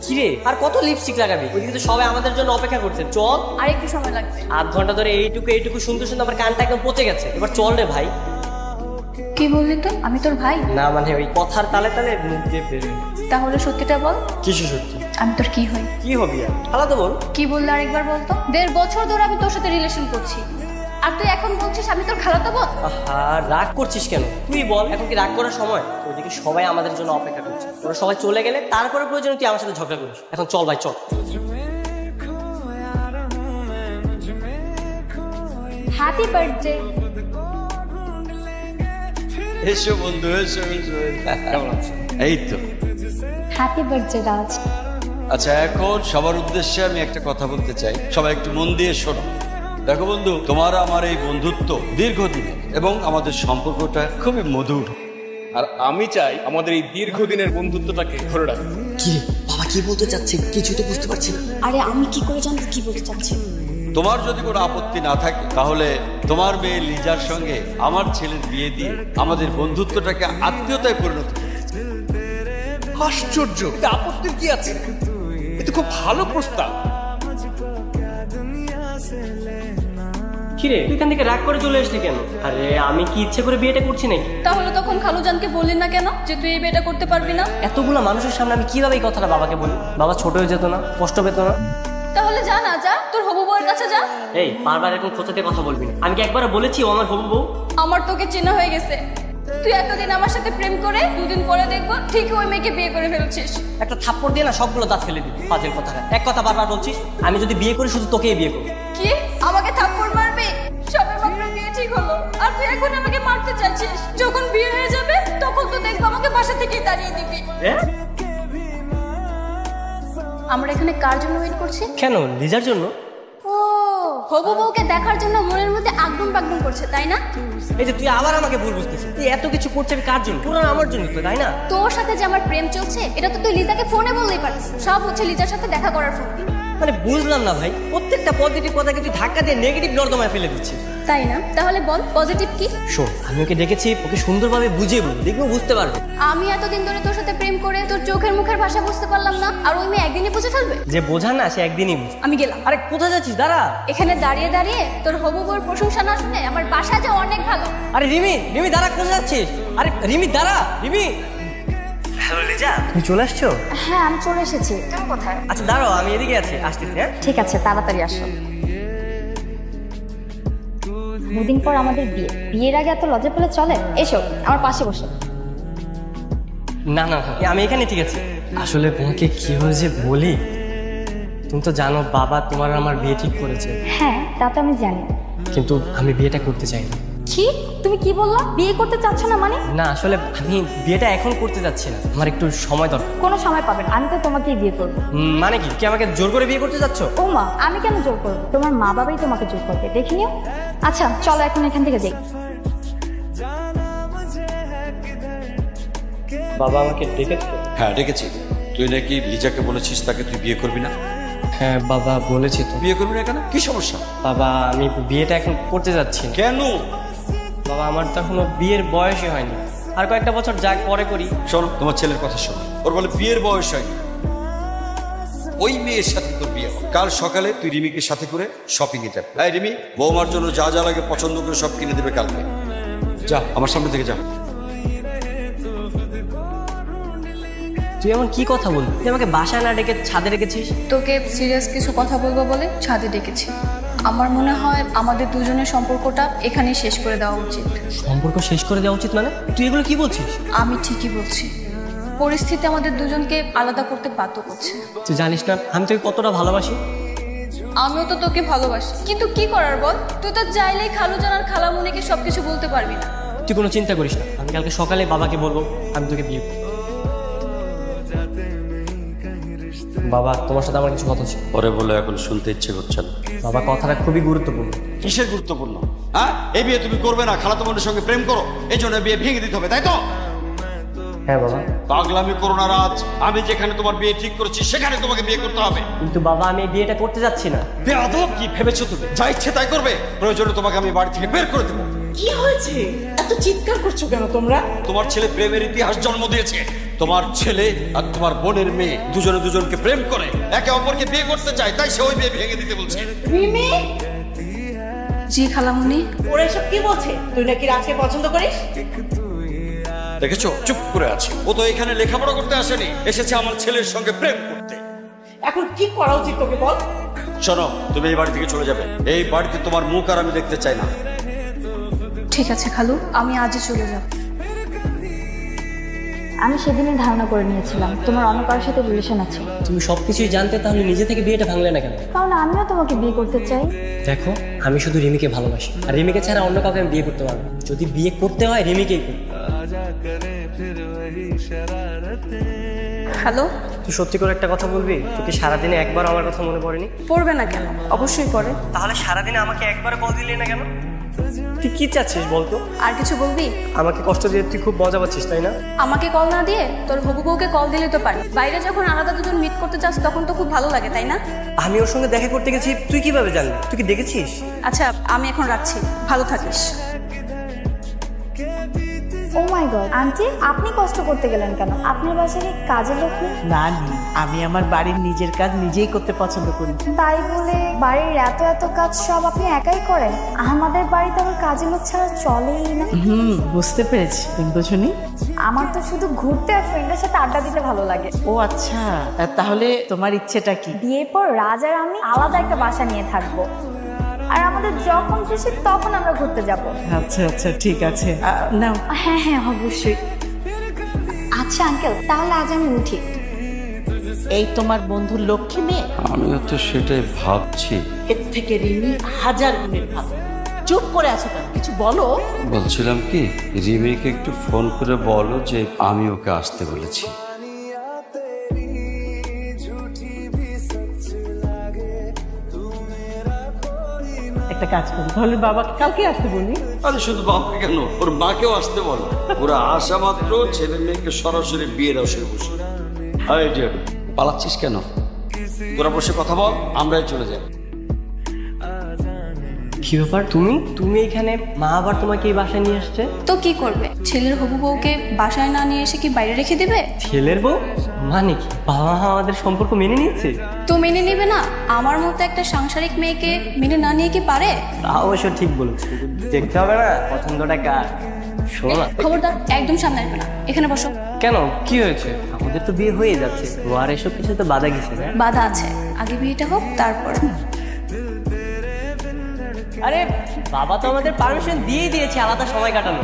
কিরে আর কত লিপস্টিক লাগাবি? ওইদিকে তো সবাই আমাদের জন্য অপেক্ষা করছে। চল, আর একটু সময় লাগবে। আধ ঘন্টা ধরে এইটুকু শুনতে শুনতে আমার কানটা একদম পচে গেছে। এবার চল রে ভাই। কি বললি তুই? আমি তোর ভাই না মানে ওই কথার তালে তালে মুখ দিয়ে বেরোয়। তাহলে সত্যিটা বল। কিছু সত্যি। আমি তোর কি হই? কি হবি আর? খালা তো বল। কি বললি আরেকবার বলতো? 1.5 বছর ধরে আমি তোর সাথে রিলেশন করছি, আর তুই এখন বলছিস আমি তোর খালাতো বোন? আহা, রাগ করছিস কেন? তুই বল, এখন কি রাগ করার সময়? ওইদিকে সবাই আমাদের জন্য অপেক্ষা করছে। ওরা সবাই চলে গেলে তারপরে প্রয়োজনে তুই আমার সাথে ঝগড়া করিস। এখন চল ভাই, চল। Happy birthday. এসো বন্ধু, এসো এসো। কেমন আছো? এই তো। হ্যাপি বার্থডে রাজ। আচ্ছা, এখন সবার উদ্দেশ্যে আমি একটা কথা বলতে চাই, সবাই একটু মন দিয়ে শোনো। দেখো বন্ধু, তোমার আমার এই বন্ধুত্ব দীর্ঘদিনের এবং আমাদের সম্পর্কটা খুবই মধুর। আর আমি চাই আমাদের এই দীর্ঘদিনের বন্ধুত্বটাকে ধরে রাখতে। কি রে বাবা, কি বলতে চাচ্ছে? কিছু তো বুঝতে পারছি না। আরে আমি কি করে জানবো কি বলতে চাচ্ছি? তোমার যদি কোনো আপত্তি না থাকে তাহলে তোমার মেয়ে লিজার সঙ্গে আমার ছেলের বিয়ে দিয়ে আমাদের বন্ধুত্বটাকে আত্মীয়তায় পরিণত করতে চাই। আশ্চর্য, এটা আপত্তির কি আছে? এটা খুব ভালো প্রস্তাব। কিরে তুই এখান থেকে রাগ করে চলে আসলি কেন? আরে আমি কি ইচ্ছে করে বিয়েটা করছি নাকি? তাহলে তখন খালুজানকে বললি না কেন যে তুই এই বিয়েটা করতে পারবি না? এতগুলো মানুষের সামনে আমি কিভাবে এই কথাটা বাবাকে বলি? বাবা ছোট হয়ে যেত না? কষ্ট পেত না? তাহলে যা না, যা তোর হবু বউয়ের কাছে যা। এই বারবার এরকম খোঁচাতে কথা বলবি না। আমি কি একবার বলেছি ও আমার হবু বউ? আমার তোকে চেনা হয়ে গেছে। তুই এতদিন আমার সাথে প্রেম করে 2 দিন পরে দেখবো ঠিকই ওই মেয়েকে বিয়ে করে ফেলছিস। একটা থাপ্পড় দিয়ে না সবগুলো দাঁত ফেলে দিবি। ফাজিল কথাটা এক কথা বারবার বলছিস। আমি যদি বিয়ে করি শুধু তোকেই বিয়ে করবো। কি আমাকে থাপ্পড় মারবি? সবে মাত্র বিয়ে ঠিক হলো আর তুই এখন আমাকে মারতে চাচ্ছিস? যখন বিয়ে হয়ে যাবে তখন তো দেখবো আমাকে বাসা থেকেই তাড়িয়ে দিবি। আমরা এখানে কার জন্য ওয়েট করছি? কেন, লিজার জন্য? ও, হবু বউকে দেখার জন্য মনের মধ্যে আগডুম বাগডুম করছে, তাই না? এই যে তুই আবার আমাকে ভুল বুঝতেছিস। তুই এত কিছু করছিস আমি কার জন্য? পুরো আমার জন্য তো, তাই না? তোর সাথে যে আমার প্রেম চলছে এটা তো তুই লিজাকে ফোনে বললেই পারিস। সব হচ্ছে লিজার সাথে দেখা করার ফোন। মানে বুঝলাম না ভাই, প্রত্যেকটা পজিটিভ কথাকে তুই ধাক্কা দিয়ে নেগেটিভ নর্দমায় ফেলে দিচ্ছিস। তাই না? তাহলে বল পজিটিভ কি? শোন, আমি ওকে ডেকেছি, ওকে সুন্দরভাবে বুঝিয়ে বলবো, দেখবো বুঝতে পারবে। আমি এতদিন ধরে তোর সাথে প্রেম করে তোর চোখের মুখের ভাষা বুঝতে পারলাম না, আর ওই মেয়ে একদিনই বুঝে ফেলবে? যে বোঝা না সে একদিনই বুঝে। আমি গেলাম। আরে কোথায় যাচ্ছিস? দাঁড়া। এখানে দাঁড়িয়ে দাঁড়িয়ে তোর হবু বউর প্রশংসা না শুনে আমার বাসা যে অনেক ভালো। আরে রিমি, রিমি দাঁড়া, কোথায় যাচ্ছিস? আরে রিমি দাঁড়া, রিমি। হ্যালো লিজা, তুমি চলে আসছো? হ্যাঁ আমি চলে এসেছি। তুমি কোথায়? আচ্ছা দাঁড়াও, আমি এদিকে আছি, আসতেছি। হ্যাঁ ঠিক আছে, তাড়াতাড়ি আসো। দুদিন পর আমাদের বিয়ে, বিয়ের আগে এত লজ্জা পেলে চলে? এসো আমার পাশে বসো। না না আমি এখানে ঠিক আছে। আসলে তোমাকে কিভাবে যে বলি, তুমি তো জানো বাবা তোমার আমার বিয়ে ঠিক করেছে। হ্যাঁ তা তো আমি জানি, কিন্তু আমি বিয়েটা করতে চাই না। কি তুমি কি বললা? বিয়ে করতে চাচ্ছ না মানে? না আসলে আমি বিয়েটা এখন করতে যাচ্ছি না, আমার একটু সময় দরকার। কোনো সময় পাবেন, আমি তো তোমাকেই বিয়ে করবো। মানে কি, কি আমাকে জোর করে বিয়ে করতে যাচ্ছ? ও মা, আমি কেন জোর করবো? তোমার মা বাবাই তোমাকে জোর করবে, দেখে নিও। আচ্ছা চলো এখন এখান থেকে যাই। বাবা আমাকে ডেকেছে? হ্যাঁ ডেকেছি। তুই নাকি লিজাকে বলেছিস তাকে তুই বিয়ে করবি না? হ্যাঁ বাবা বলেছি তো। বিয়ে করবি না কেন? কি সমস্যা? বাবা আমি বিয়েটা এখন করতে যাচ্ছি না। কেন? বাবা আমার তো এখনো বিয়ের বয়সই হয়নি, আর কয়েকটা বছর যাক পরে করি। শোনো, তোমার ছেলের কথা শোনো। ওর বলে বিয়ের বয়স হয়নি। ওই মেয়ের সাথে তোর বিয়ে হবে। কাল সকালে তুই রিমিকে সাথে করে শপিং এ যাবি। এই রিমি, বৌমার জন্য যা যা লাগে পছন্দ করে সব কিনে দেবে কালকে। যা আমার সামনে থেকে যা। তুই এমন কি কথা বলবি? তুই আমাকে বাসায় না ডেকে ছাদে রেখেছিস। তোকে সিরিয়াস কিছু কথা বলবো বলে ছাদে ডেকেছি। আমার মনে হয় আমাদের দুজনের সম্পর্কটা এখানেই শেষ করে দেওয়া উচিত। সম্পর্ক শেষ করে দেওয়া উচিত মানে? তুই এগুলো কি বলছিস? আমি ঠিকই বলছি। পরিস্থিতি আমাদের দুজনকে আলাদা করতে বাধ্য করছে। তুই জানিস না আমি তোকে কতটা ভালোবাসি। আমিও তো তোকে ভালোবাসি, কিন্তু কি করার বল? তুই তো চাইলেই খালুজান আর খালামুনিকে সবকিছু বলতে পারবি না। তুই কোনো চিন্তা করিস না, আমি কালকে সকালে বাবাকে বলবো আমি তোকে বিয়ে করব। বাবা তোমার সাথে আমার কিছু কথা ছিল। পরে বলে এখন শুনতে ইচ্ছে করছে না। বাবা কথাটা খুবই গুরুত্বপূর্ণ। কিসের গুরুত্বপূর্ণ? হ্যাঁ, এই বিয়ে তুমি করবে না, খালাতো বোনের সঙ্গে প্রেম করো, এই জন্য বিয়ে ভেঙে দিতে হবে, তাই তো? হ্যাঁ বাবা। পাগলামি করো না রাজ। আমি যেখানে তোমার বিয়ে ঠিক করেছি সেখানে তোমাকে বিয়ে করতে হবে। কিন্তু বাবা আমি এই বিয়েটা করতে যাচ্ছি না। বেয়াদব, কি ভেবেছো তুমি? যা ইচ্ছে তাই করবে। প্রয়োজনে তোমাকে আমি বাড়ি থেকে বের করে দেবো। কি হয়েছে? এত চিৎকার করছো কেন তোমরা? তোমার ছেলে প্রেমের ইতিহাস জন্ম দিয়েছে। তোমার ছেলে আর তোমার বোনের মেয়ে দুজনে দুজনকে প্রেম করে একে অপরকে বিয়ে করতে চায়, তাই সে ওই বিয়ে ভেঙে দিতে বলছে। রিমি, জি খালামুনি। ওরা এসব কি বলছে? তুই নাকি রাজকে পছন্দ করিস? দেখেছো, চুপ করে আছে। ও তো এখানে লেখাপড়া করতে আসেনি, এসেছে আমার ছেলের সঙ্গে প্রেম করতে। এখন কি করা উচিত তোকে বল? শোনো, তুমি এই বাড়ি থেকে চলে যাবে। এই বাড়িতে তোমার মুখ আর আমি দেখতে চাই না। ঠিক আছে খালু, আমি আজই চলে যাব। আমি সেদিনই ধারণা করে নিয়েছিলাম তোমার অন্য কারোর সাথে রিলেশন আছে। তুমি সবকিছুই জানতে, তাহলে নিজে থেকে বিয়েটা ভাঙলে না কেন? কারণ আমিও তোমাকে বিয়ে করতে চাই। দেখো, আমি শুধু রিমিকে ভালোবাসি, আর রিমিকে ছাড়া অন্য কাউকে আমি বিয়ে করতে পারবো না। যদি বিয়ে করতে হয় রিমিকেই করবো। হ্যালো, তুই সত্যি করে একটা কথা বলবি, তোকে সারাদিনে একবার আমার কথা মনে পড়েনি? পড়বে না কেন? অবশ্যই পড়ে। তাহলে সারাদিনে আমাকে একবার কল দিলি না কেন? তুই কি চাচ্ছিস বলতো? আর কিছু বলবি? আমাকে কষ্ট দিয়ে তুই খুব মজা পাচ্ছিস, তাই না? আমাকে কল না দিয়ে তোর হবু বউকে কল দিলে তো পারি। বাইরে যখন আলাদা দুজন মিট করতে যাস তখন তো খুব ভালো লাগে, তাই না? আমি ওর সঙ্গে দেখা করতে গেছি, তুই কিভাবে জানলি? তুই কি দেখেছিস? আচ্ছা, আমি এখন রাখছি, ভালো থাকিস। ও মাই গড, আন্টি আপনি কষ্ট করতে গেলেন কেন? আপনার বাসায় কি কাজের লোক নেই? না, আমি আমার বাড়ির নিজের কাজ নিজেই করতে পছন্দ করি। তাই বলে বাড়ির এত এত কাজ সব আপনি একাই করেন? আমাদের বাড়িতে আবার কাজের লোক ছাড়া চলেই না। বুঝতে পেরেছি। কিন্তু শুনি, আমার তো শুধু ঘুরতে আর ফ্রেন্ডের সাথে আড্ডা দিতে ভালো লাগে। ও আচ্ছা, তাহলে তোমার ইচ্ছেটা কি? বিয়ের পর রাজ আর আমি আলাদা একটা বাসা নিয়ে থাকবো, আর আমাদের যখন খুশি তখন আমরা ঘুরতে যাব। আচ্ছা আচ্ছা, ঠিক আছে। নাও। হ্যাঁ হ্যাঁ অবশ্যই। আচ্ছা আঙ্কেল, তাহলে আজ আমি উঠি। এই তোমার বন্ধুর লক্ষ্মী মেয়ে, আমিও তো সেটাই ভাবছি। এর থেকে রিমি হাজার গুণের ভালো। চুপ করে আছো কেন? কিছু বলো। বলছিলাম কি, রিমিকে একটু ফোন করে বলো যে আমি ওকে আসতে বলেছি। একটা কাজ করি, তাহলে বাবাকে কালকে আসতে বলি। আরে শুধু বাবাকে কেন, ওর মাকেও আসতে বলো। ওরা আসা মাত্র ছেলে মেয়েকে সরাসরি বিয়ের আসরে বসে। পালাচ্ছিস কেন? তোরা বসে কথা বল, আমরাই চলে যাই। কি ব্যাপার, তুমি এখানে? মা আবার তোমাকে এই বাসায় নিয়ে আসছে? তো কি করবে? ছেলের হবু বউকে বাসায় না নিয়ে এসে কি বাইরে রেখে দেবে? ছেলের বউ মানে কি? বাবা মা আমাদের সম্পর্ক মেনে নিয়েছে? তো মেনে নেবে না? আমার মতো একটা সাংসারিক মেয়েকে মেনে না নিয়ে কি পারে? তা অবশ্য ঠিক বলেছো, দেখতে হবে না পছন্দটা কার। শোনো না, খবরদার, একদম সামনে আসবে না। এখানে বসো। কেন, কি হয়েছে? আমাদের তো বিয়ে হয়ে যাচ্ছে, তো আর এসব কিছু তো বাধা গেছে না? বাধা আছে, আগে বিয়েটা হোক তারপর। আরে বাবা তো আমাদের পারমিশন দিয়ে দিয়েছে আলাদা সময় কাটানো।